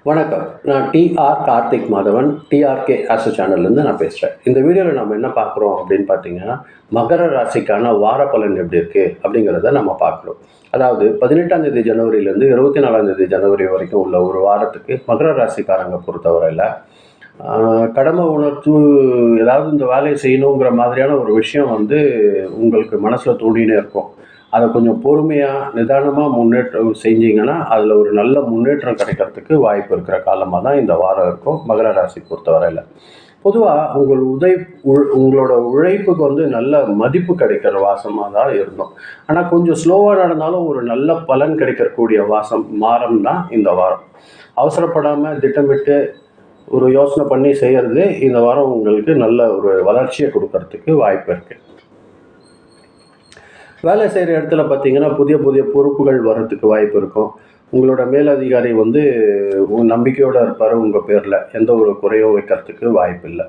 வணக்கம். நான் TR Karthik Madhavan, TRK Astro சேனல்லேருந்து நான் பேசுகிறேன். இந்த வீடியோவில் நம்ம என்ன பார்க்குறோம் அப்படின்னு பார்த்தீங்கன்னா, மகர ராசிக்கான வார பலன் எப்படி இருக்குது அப்படிங்கிறத நம்ம பார்க்குறோம். அதாவது 18ஆம் தேதி ஜனவரியிலேருந்து 24ஆம் தேதி ஜனவரி வரைக்கும் உள்ள ஒரு வாரத்துக்கு மகர ராசிக்காரங்க பொறுத்தவரையில் கடமை உணர்த்து ஏதாவது இந்த வேலையை செய்யணுங்கிற மாதிரியான ஒரு விஷயம் உங்களுக்கு மனசில் தோண்டினே இருக்கும். அதை கொஞ்சம் பொறுமையாக நிதானமாக முன்னேற்றம் செஞ்சீங்கன்னா அதில் ஒரு நல்ல முன்னேற்றம் கிடைக்கிறதுக்கு வாய்ப்பு இருக்கிற காலமாக தான் இந்த வாரம் இருக்கும் மகர ராசி பொறுத்தவரையில். பொதுவாக உங்களோட உழைப்புக்கு நல்ல மதிப்பு கிடைக்கிற வாசமாக தான் இருந்தோம். ஆனால் கொஞ்சம் ஸ்லோவாக நடந்தாலும் ஒரு நல்ல பலன் கிடைக்கக்கூடிய வாரம் தான் இந்த வாரம். அவசரப்படாமல் திட்டமிட்டு ஒரு யோசனை பண்ணி செய்கிறது இந்த வாரம் உங்களுக்கு நல்ல ஒரு வளர்ச்சியை கொடுக்கறதுக்கு வாய்ப்பு இருக்குது. வேலை செய்கிற இடத்துல பார்த்தீங்கன்னா புதிய புதிய பொறுப்புகள் வர்றதுக்கு வாய்ப்பு இருக்கும். உங்களோட மேலதிகாரி நம்பிக்கையோடு இருப்பார். உங்கள் பேரில் எந்த ஒரு குறையும் வைக்கிறதுக்கு வாய்ப்பு இல்லை.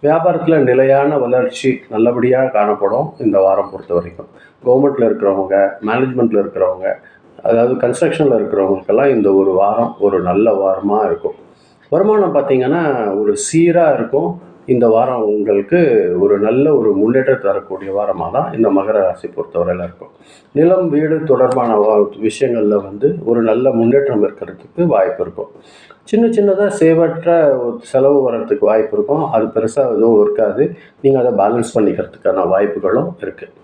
வியாபாரத்தில் நிலையான வளர்ச்சி நல்லபடியாக காணப்படும் இந்த வாரம் பொறுத்த வரைக்கும். கவர்மெண்ட்டில் இருக்கிறவங்க, மேனேஜ்மெண்ட்டில் இருக்கிறவங்க, அதாவது கன்ஸ்ட்ரக்ஷனில் இருக்கிறவங்களுக்கெல்லாம் இந்த ஒரு வாரம் ஒரு நல்ல வாரமாக இருக்கும். வருமானம் பார்த்திங்கன்னா ஒரு சீராக இருக்கும். இந்த வாரம் உங்களுக்கு ஒரு நல்ல ஒரு முன்னேற்றம் தரக்கூடிய வாரமாக தான் இந்த மகர ராசி பொறுத்தவரையில் இருக்கும். நிலம், வீடு தொடர்பான விஷயங்களில் ஒரு நல்ல முன்னேற்றம் இருக்கிறதுக்கு வாய்ப்பு இருக்கும். சின்ன சின்னதாக சேவற்ற செலவு வர்றதுக்கு வாய்ப்பு இருக்கும். அது பெருசாக எதுவும் இருக்காது. நீங்கள் அதை பேலன்ஸ் பண்ணிக்கிறதுக்கான வாய்ப்புகளும் இருக்குது.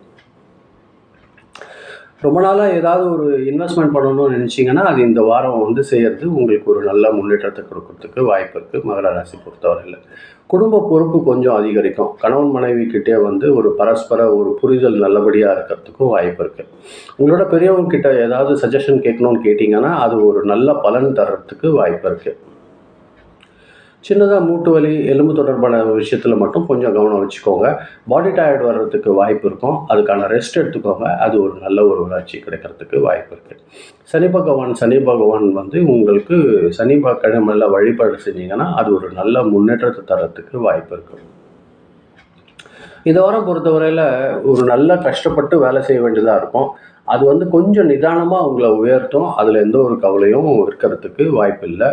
ரொம்ப நாளாக ஏதாவது ஒரு இன்வெஸ்ட்மெண்ட் பண்ணணும்னு நினச்சிங்கன்னா அது இந்த வாரம் செய்கிறது உங்களுக்கு ஒரு நல்ல முன்னேற்றத்தை கொடுக்கறதுக்கு வாய்ப்பு இருக்குது மகர ராசி பொறுத்தவரையில். குடும்ப பொறுப்பு கொஞ்சம் அதிகரிக்கும். கணவன் மனைவிக்கிட்டே ஒரு பரஸ்பர ஒரு புரிதல் நல்லபடியாக இருக்கிறதுக்கும் வாய்ப்பு இருக்குது. உங்களோட பெரியவங்கக்கிட்ட ஏதாவது சஜஷன் கேட்கணும்னு கேட்டிங்கன்னா அது ஒரு நல்ல பலன் தர்றதுக்கு வாய்ப்பு இருக்குது. சின்னதாக மூட்டு வலி, எலும்பு தொடர்பான விஷயத்தில் மட்டும் கொஞ்சம் கவனம் வச்சுக்கோங்க. பாடி டயர்ட் வர்றதுக்கு வாய்ப்பு இருக்கும். அதுக்கான ரெஸ்ட் எடுத்துக்கோங்க. அது ஒரு நல்ல ஒரு வளர்ச்சி கிடைக்கிறதுக்கு வாய்ப்பு இருக்குது. சனி பகவான் உங்களுக்கு சனி கிழமையில் வழிபாடு செஞ்சீங்கன்னா அது ஒரு நல்ல முன்னேற்றத்தை தரத்துக்கு வாய்ப்பு இருக்குது. இந்த வாரம் பொறுத்தவரையில் ஒரு நல்ல கஷ்டப்பட்டு வேலை செய்ய வேண்டியதாக இருக்கும். அது கொஞ்சம் நிதானமாக உங்களை உயர்த்தும். அதில் எந்த ஒரு கவலையும் இருக்கிறதுக்கு வாய்ப்பு இல்லை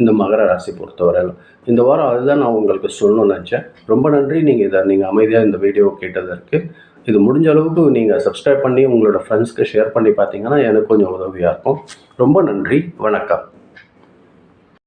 இந்த மகர ராசி பொறுத்தவரையில். இந்த வாரம் அதுதான் நான் உங்களுக்கு சொல்லணும்னு நினச்சேன். ரொம்ப நன்றி. நீங்கள் அமைதியாக இந்த வீடியோ கேட்டதற்கு. இது முடிஞ்ச அளவுக்கு நீங்கள் சப்ஸ்கிரைப் பண்ணி உங்களோட ஃப்ரெண்ட்ஸ்க்கு ஷேர் பண்ணி பார்த்தீங்கன்னா எனக்கு கொஞ்சம் உதவியாக இருக்கும். ரொம்ப நன்றி. வணக்கம்.